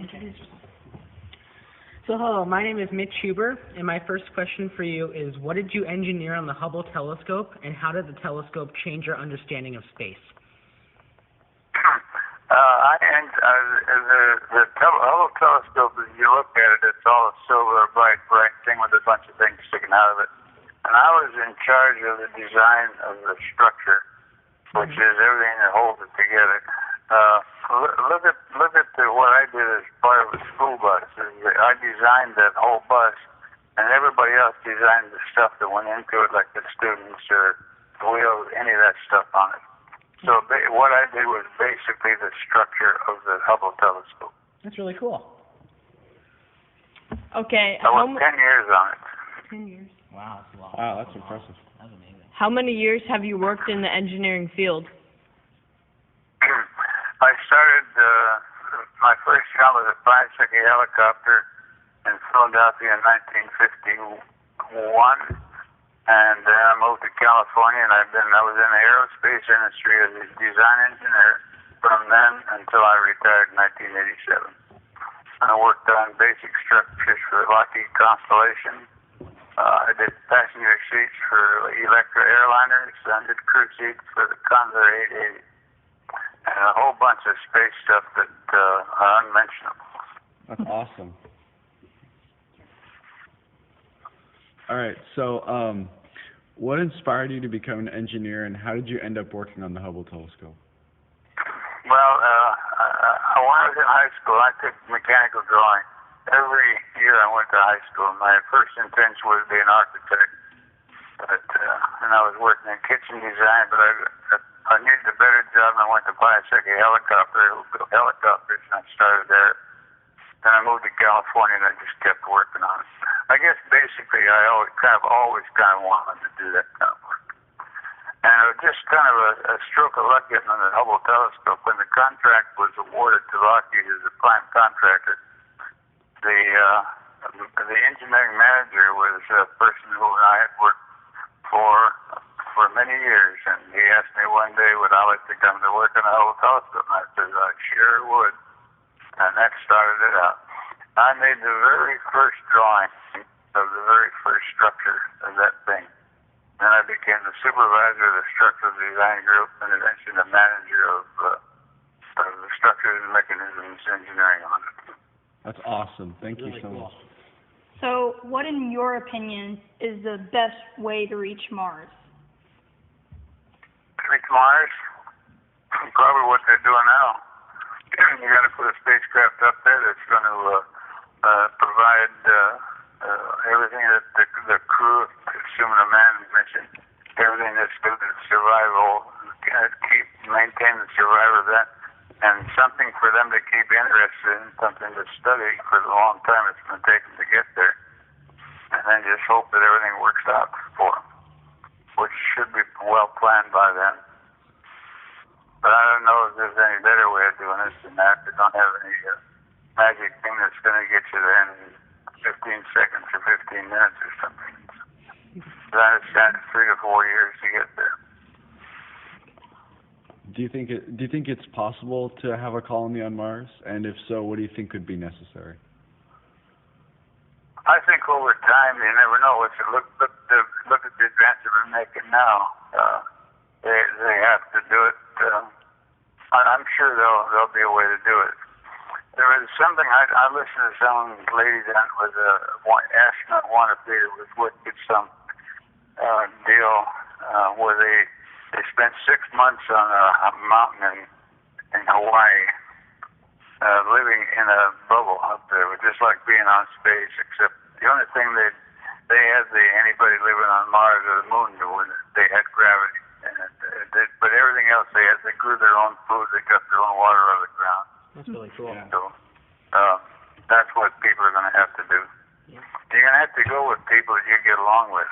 Introduce yourself. So hello, my name is Mitch Huber, and my first question for you is, what did you engineer on the Hubble telescope, and how did the telescope change your understanding of space? The Hubble telescope, as you look at it, it's all a silver, bright thing with a bunch of things sticking out of it. And I was in charge of the design of the structure, which is everything that holds it together. Look at what I did as part of a school bus. I designed that whole bus, and everybody else designed the stuff that went into it, like the students or the wheels, any of that stuff on it. So what I did was basically the structure of the Hubble telescope. That's really cool. Okay. I worked 10 years on it. 10 years. Wow, that's a lot. Wow, that's impressive. That's amazing. How many years have you worked in the engineering field? I started, my first job was a five-seconds helicopter in Philadelphia in 1951. And then I moved to California, and I was in the aerospace industry as a design engineer from then until I retired in 1987. I worked on basic structures for Lockheed Constellation. I did passenger seats for Electra airliners. I did crew seats for the Condor 880. And a whole bunch of space stuff that are unmentionable. That's awesome. All right, so what inspired you to become an engineer, and how did you end up working on the Hubble telescope? Well, when I was in high school, I took mechanical drawing. Every year I went to high school. My first intention was to be an architect, and I was working in kitchen design, but I needed a better job, and I went to buy a second helicopter, helicopters, and I started there. Then I moved to California, and I just kept working on it. I guess basically I always kind of wanted to do that kind of work. And it was just kind of a stroke of luck getting on the Hubble telescope. When the contract was awarded to Lockheed as a prime contractor, the engineering manager was a person who I had worked for many years, and he asked me one day would I like to come to work on the Hubble telescope, and I said I sure would. And that started it out. I made the very first drawing of the very first structure of that thing. Then I became the supervisor of the structural design group and eventually the manager of the structures and mechanisms engineering on it. That's awesome. Thank you so much. So, what in your opinion is the best way to reach Mars? To reach Mars? Probably what they're doing now. You got to put a spacecraft up there that's going to provide everything that the crew, assuming a manned mission, everything that's good at survival, maintain the survival of that, and something for them to keep interested in, something to study for the long time it's going to take them to get there, and then just hope that everything works out for them, which should be well planned by then. But I don't know if there's any better way of doing this than that. They don't have any magic thing that's going to get you there in 15 seconds or 15 minutes or something. That is 3 to 4 years to get there. Do you think it's possible to have a colony on Mars? And if so, what do you think could be necessary? I think over time, you never know. Look at the advances we're making now. They have to do it. I'm sure there'll be a way to do it. There was something I listened to some lady that was astronaut wannabe was with some deal where they spent 6 months on a mountain in Hawaii, living in a bubble up there. It was just like being on space, except the only thing they had anybody living on Mars or the moon was they had gravity. But everything else they grew their own food, they got their own water out of the ground. That's really cool. Yeah. So that's what people are going to have to do. Yeah. You're going to have to go with people that you get along with.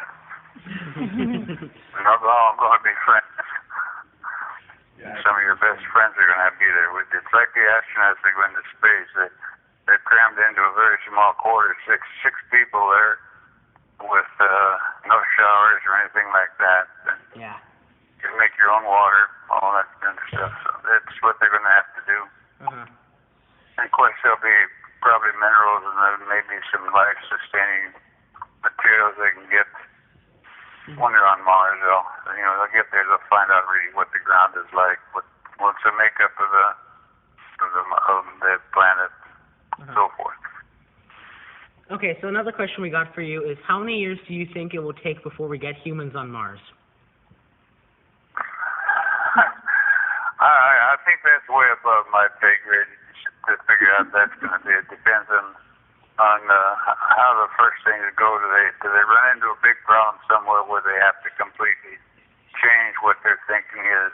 They're not all going to be friends. Yeah. Some of your best friends are going to have to be there with you. It's like the astronauts that go into space. They're crammed into a very small quarter, six people there with no showers or anything like that. Yeah. You make your own water, all that kind of stuff. So that's what they're going to have to do. Uh-huh. And of course, they'll be probably minerals and then maybe some life-sustaining materials they can get when they're on Mars. They'll get there, they'll find out really what the ground is like, what's the makeup of the planet, so forth. Okay, so another question we got for you is how many years do you think it will take before we get humans on Mars? I think that's way above my pay grade to figure out that's going to be. It depends on how the first things go. Do they run into a big problem somewhere where they have to completely change what their thinking is?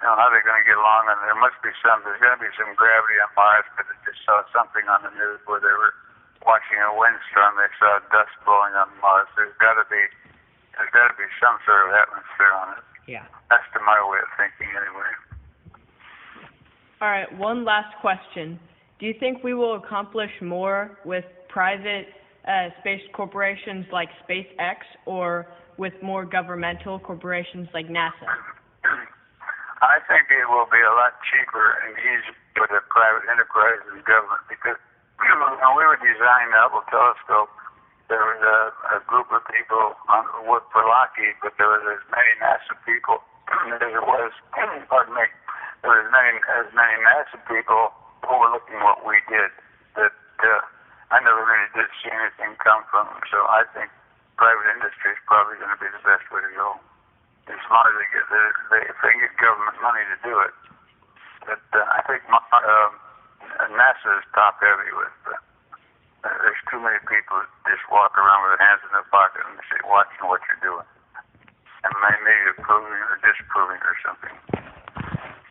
How they're going to get along, and there's going to be some gravity on Mars, but I just saw something on the news where they were watching a windstorm. They saw dust blowing on Mars. There's got to be some sort of atmosphere on it. Yeah. That's to my way of thinking, anyway. All right, one last question. Do you think we will accomplish more with private space corporations like SpaceX or with more governmental corporations like NASA? I think it will be a lot cheaper and easier for the private enterprise and government because when we were designing the Hubble telescope, there was a group of people who worked for Lockheed, but there was as many NASA people as there was, pardon me, there was as many NASA people who were looking at what we did that I never really did see anything come from them. So I think private industry is probably going to be the best way to go. As long as if they can get government money to do it. But I think NASA is top heavy with. There's too many people that just walk around with their hands in their pocket and say, watching what you're doing, and maybe approving or disapproving or something.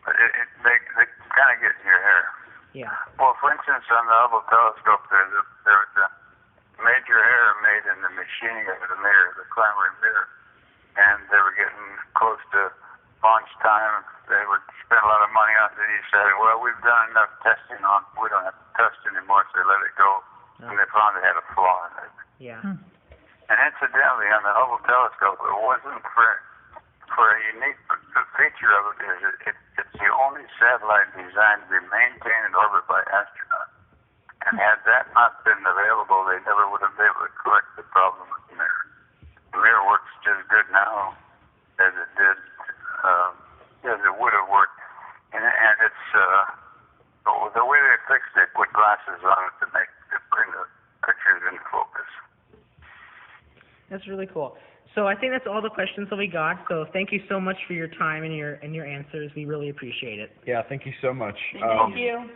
But they kind of get in your hair. Yeah. Well, for instance, on the Hubble telescope, there was a major error made in the machining of the mirror, the primary mirror. And they were getting close to launch time. They would spend a lot of money on it. They decided, well, we've done enough testing on it. We don't have to test anymore, so they let it go. Oh. And they found they had a flaw in it. Yeah. And incidentally, on the Hubble telescope, it wasn't for a unique feature of it is it's the only satellite designed to be maintained in orbit by astronauts. And had that not been available, they never would have been able to correct the problem with the mirror. The mirror works just good now as it did, as it would have worked. And it's the way they fixed it, put glasses on it to bring the pictures into focus. That's really cool. So I think that's all the questions that we got. So thank you so much for your time and your answers. We really appreciate it. Yeah, thank you so much. Thank you.